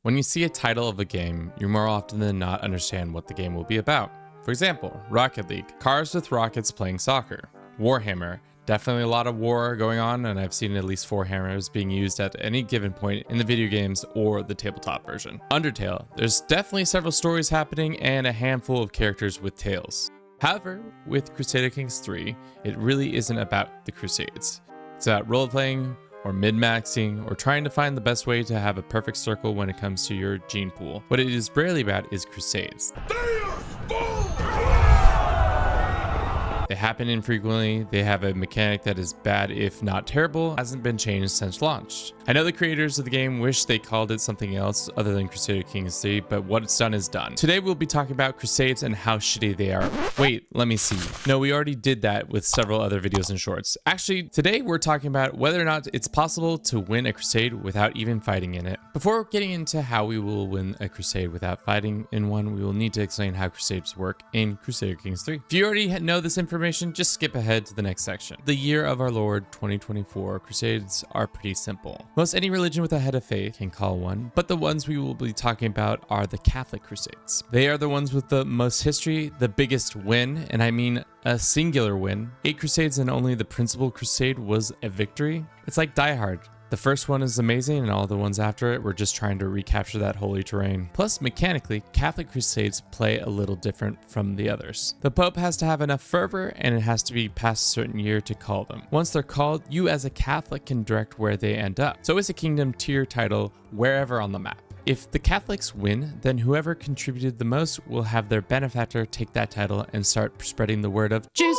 When you see a title of a game, you more often than not understand what the game will be about. For example, Rocket League, cars with rockets playing soccer. Warhammer, definitely a lot of war going on, and I've seen at least 4 hammers being used at any given point in the video games or the tabletop version. Undertale, there's definitely several stories happening and a handful of characters with tails. However, with Crusader Kings 3, it really isn't about the Crusades. It's about role-playing, or min-maxing, or trying to find the best way to have a perfect circle when it comes to your gene pool. What it is rarely about is Crusades. They happen infrequently, they have a mechanic that is bad if not terrible, hasn't been changed since launch. I know the creators of the game wish they called it something else other than Crusader Kings 3, but what it's done is done. Today we'll be talking about Crusades and how shitty they are. Wait, let me see. No, we already did that with several other videos and shorts. Actually, today we're talking about whether or not it's possible to win a Crusade without even fighting in it. Before getting into how we will win a Crusade without fighting in one, we will need to explain how Crusades work in Crusader Kings 3. If you already know this information, just skip ahead to the next section. The year of our Lord 2024, Crusades are pretty simple. Most any religion with a head of faith can call one, but the ones we will be talking about are the Catholic Crusades. They are the ones with the most history, the biggest win, and I mean a singular win. 8 Crusades and only the principal crusade was a victory. It's like Die Hard. The first one is amazing, and all the ones after it were just trying to recapture that holy terrain. Plus, mechanically, Catholic Crusades play a little different from the others. The Pope has to have enough fervor, and it has to be past a certain year to call them. Once they're called, you as a Catholic can direct where they end up. So it's a kingdom tier title wherever on the map. If the Catholics win, then whoever contributed the most will have their benefactor take that title and start spreading the word of Jesus.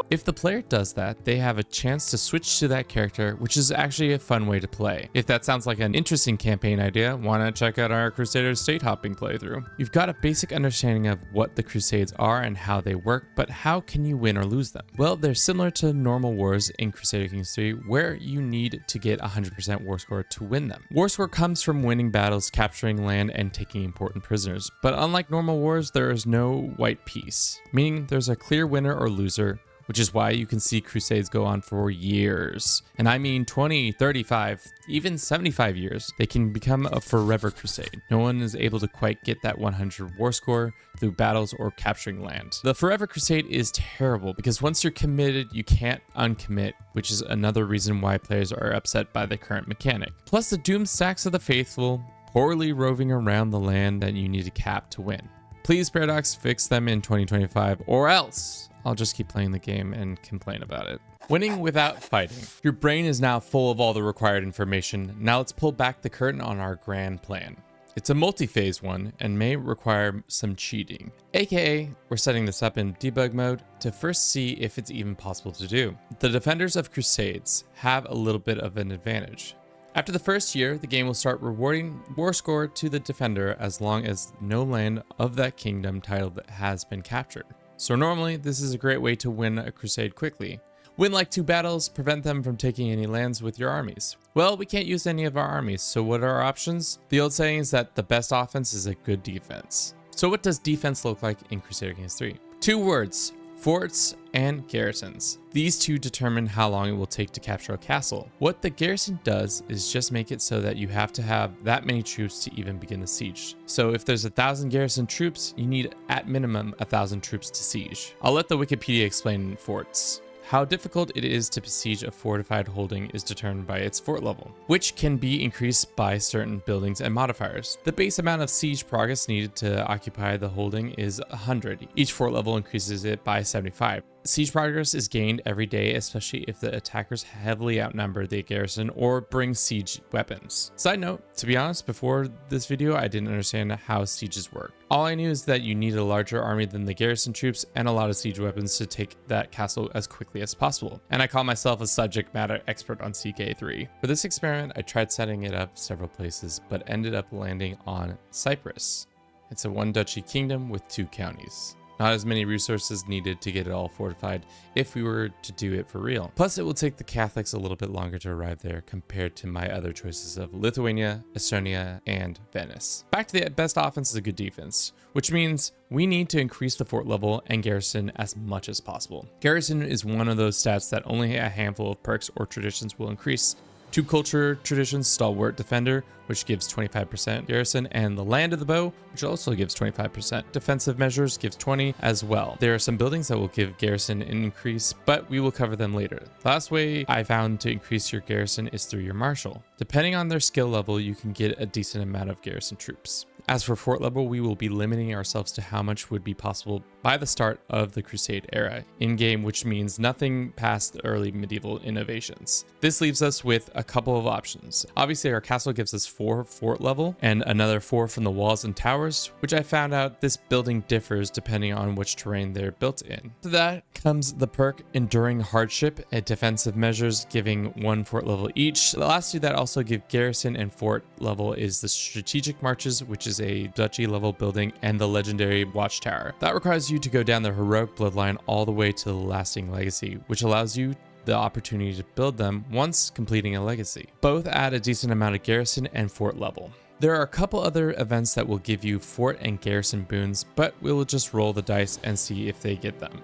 If the player does that, they have a chance to switch to that character, which is actually a fun way to play. If that sounds like an interesting campaign idea, why not check out our Crusader state hopping playthrough? You've got a basic understanding of what the Crusades are and how they work, but how can you win or lose them? Well, they're similar to normal wars in Crusader Kings 3, where you need to get 100% war score to win them. War score comes from winning battles, capturing land, and taking important prisoners. But unlike normal wars, there is no white peace, meaning there's a clear winner or loser, which is why you can see Crusades go on for years. And I mean 20, 35, even 75 years. They can become a forever crusade. No one is able to quite get that 100 war score through battles or capturing land. The forever crusade is terrible because once you're committed, you can't uncommit, which is another reason why players are upset by the current mechanic. Plus the doom stacks of the faithful, poorly roving around the land that you need to cap to win. Please, Paradox, fix them in 2025, or else I'll just keep playing the game and complain about it. Winning without fighting. Your brain is now full of all the required information. Now let's pull back the curtain on our grand plan. It's a multi-phase one and may require some cheating. AKA, we're setting this up in debug mode to first see if it's even possible to do. The defenders of Crusades have a little bit of an advantage. After the first year, the game will start rewarding war score to the defender as long as no land of that kingdom title has been captured. So normally, this is a great way to win a crusade quickly. Win like 2 battles, prevent them from taking any lands with your armies. Well, we can't use any of our armies, so what are our options? The old saying is that the best offense is a good defense. So what does defense look like in Crusader Kings 3? 2 words. Forts and garrisons. These 2 determine how long it will take to capture a castle. What the garrison does is just make it so that you have to have that many troops to even begin the siege. So if there's 1,000 garrison troops, you need at minimum 1,000 troops to siege. I'll let the Wikipedia explain forts. How difficult it is to besiege a fortified holding is determined by its fort level, which can be increased by certain buildings and modifiers. The base amount of siege progress needed to occupy the holding is 100. Each fort level increases it by 75. Siege progress is gained every day, especially if the attackers heavily outnumber the garrison or bring siege weapons. Side note, to be honest, before this video, I didn't understand how sieges work. All I knew is that you need a larger army than the garrison troops and a lot of siege weapons to take that castle as quickly as possible. And I call myself a subject matter expert on CK3. For this experiment, I tried setting it up several places, but ended up landing on Cyprus. It's a one duchy kingdom with 2 counties. Not as many resources needed to get it all fortified if we were to do it for real. Plus, it will take the Catholics a little bit longer to arrive there compared to my other choices of Lithuania, Estonia, and Venice. Back to the best offense is a good defense, which means we need to increase the fort level and garrison as much as possible. Garrison is one of those stats that only a handful of perks or traditions will increase, 2 culture traditions, Stalwart Defender, which gives 25% garrison, and the Land of the Bow, which also gives 25%. Defensive measures gives 20 as well. There are some buildings that will give garrison an increase, but we will cover them later. The last way I found to increase your garrison is through your marshal. Depending on their skill level, you can get a decent amount of garrison troops. As for fort level, we will be limiting ourselves to how much would be possible by the start of the Crusade era in-game, which means nothing past the early medieval innovations. This leaves us with a couple of options. Obviously, our castle gives us 4 fort level and another 4 from the walls and towers, which I found out this building differs depending on which terrain they're built in. To that comes the perk Enduring Hardship and defensive measures, giving 1 fort level each. The last 2 that also give garrison and fort level is the Strategic Marches, which is a duchy level building, and the legendary Watchtower. That requires you to go down the heroic bloodline all the way to the lasting legacy, which allows you the opportunity to build them once completing a legacy. Both add a decent amount of garrison and fort level. There are a couple other events that will give you fort and garrison boons, but we'll just roll the dice and see if they get them.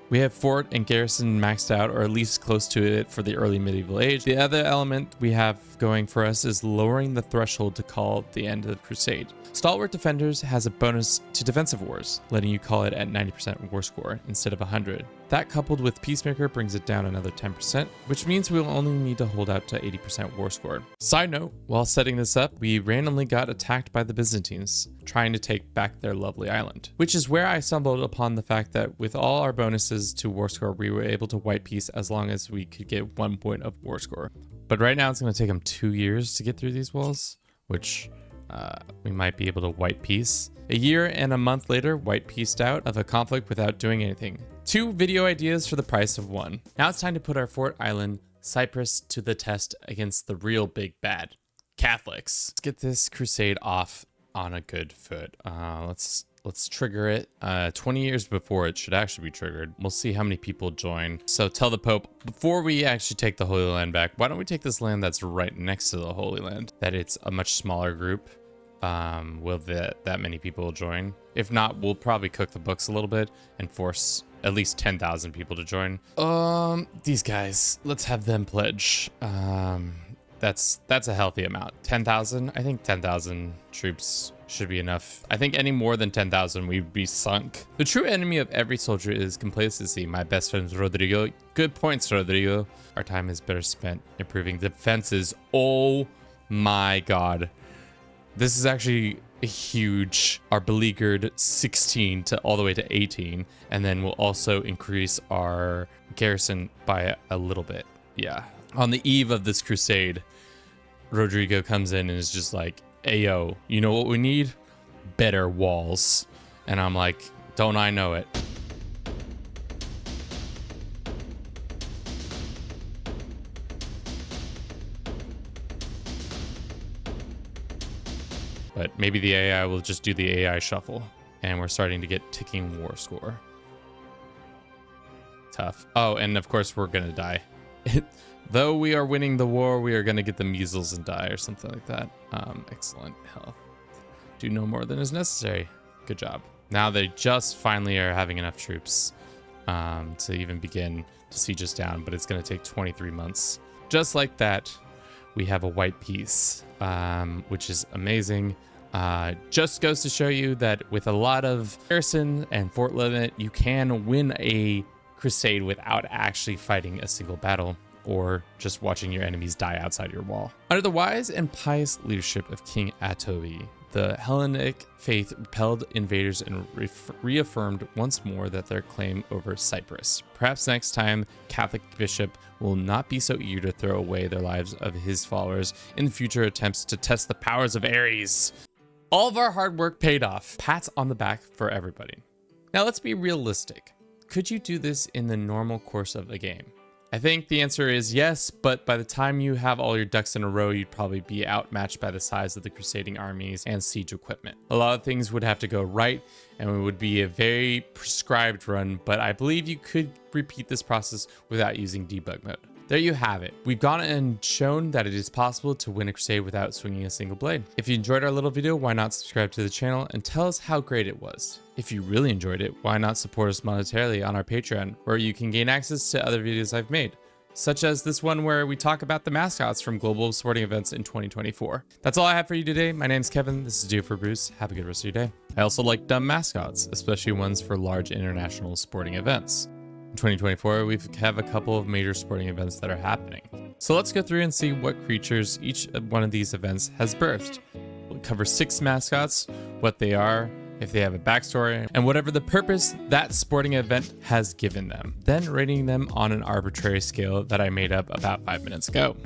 We have fort and garrison maxed out, or at least close to it, for the early medieval age. The other element we have going for us is lowering the threshold to call the end of the Crusade. Stalwart Defenders has a bonus to defensive wars, letting you call it at 90% war score instead of 100. That coupled with Peacemaker brings it down another 10%, which means we'll only need to hold out to 80% war score. Side note, while setting this up, we randomly got attacked by the Byzantines, trying to take back their lovely island, which is where I stumbled upon the fact that with all our bonuses to war score, we were able to white peace as long as we could get 1 point of war score. But right now it's going to take them 2 years to get through these walls, which we might be able to white peace. A year and a month later, white peaced out of a conflict without doing anything. 2 video ideas for the price of 1. Now it's time to put our fort island, Cyprus, to the test against the real big bad, Catholics. Let's get this crusade off on a good foot. Let's trigger it. 20 years before it should actually be triggered. We'll see how many people join. So tell the Pope, before we actually take the Holy Land back, why don't we take this land that's right next to the Holy Land? That it's a much smaller group. Will that many people join? If not, we'll probably cook the books a little bit and force at least 10,000 people to join. These guys, let's have them pledge. That's a healthy amount. 10,000. I think 10,000 troops should be enough. I think any more than 10,000 we'd be sunk. The true enemy of every soldier is complacency. My best friend Rodrigo. Good points, Rodrigo. Our time is better spent improving defenses. Oh my god. This is actually a huge. Our beleaguered 16 to all the way to 18, and then we'll also increase our garrison by a little bit. Yeah. On the eve of this crusade, Rodrigo comes in and is just like, "Ayo, you know what we need? Better walls." And I'm like, "Don't I know it?" But maybe the AI will just do the AI shuffle. And we're starting to get ticking war score. Tough. Oh, and of course we're gonna die. Though we are winning the war, we are gonna get the measles and die or something like that. Excellent health. Do no more than is necessary. Good job. Now they just finally are having enough troops to even begin to siege us down, but it's gonna take 23 months. Just like that, we have a white peace, which is amazing. Just goes to show you that with a lot of garrison and fort limit, you can win a crusade without actually fighting a single battle or just watching your enemies die outside your wall. Under the wise and pious leadership of King Atobi, the Hellenic faith repelled invaders and reaffirmed once more that their claim over Cyprus. Perhaps next time, Catholic bishop will not be so eager to throw away their lives of his followers in the future attempts to test the powers of Ares. All of our hard work paid off. Pats on the back for everybody. Now let's be realistic. Could you do this in the normal course of a game? I think the answer is yes, but by the time you have all your ducks in a row, you'd probably be outmatched by the size of the crusading armies and siege equipment. A lot of things would have to go right, and it would be a very prescribed run, but I believe you could repeat this process without using debug mode. There you have it. We've gone and shown that it is possible to win a crusade without swinging a single blade. If you enjoyed our little video, why not subscribe to the channel and tell us how great it was? If you really enjoyed it, why not support us monetarily on our Patreon, where you can gain access to other videos I've made, such as this one where we talk about the mascots from global sporting events in 2024. That's all I have for you today. My name's Kevin. This is Do for Bruce. Have a good rest of your day. I also like dumb mascots, especially ones for large international sporting events. In 2024, we have a couple of major sporting events that are happening. So let's go through and see what creatures each one of these events has birthed. We'll cover 6 mascots, what they are, if they have a backstory, and whatever the purpose that sporting event has given them. Then rating them on an arbitrary scale that I made up about 5 minutes ago.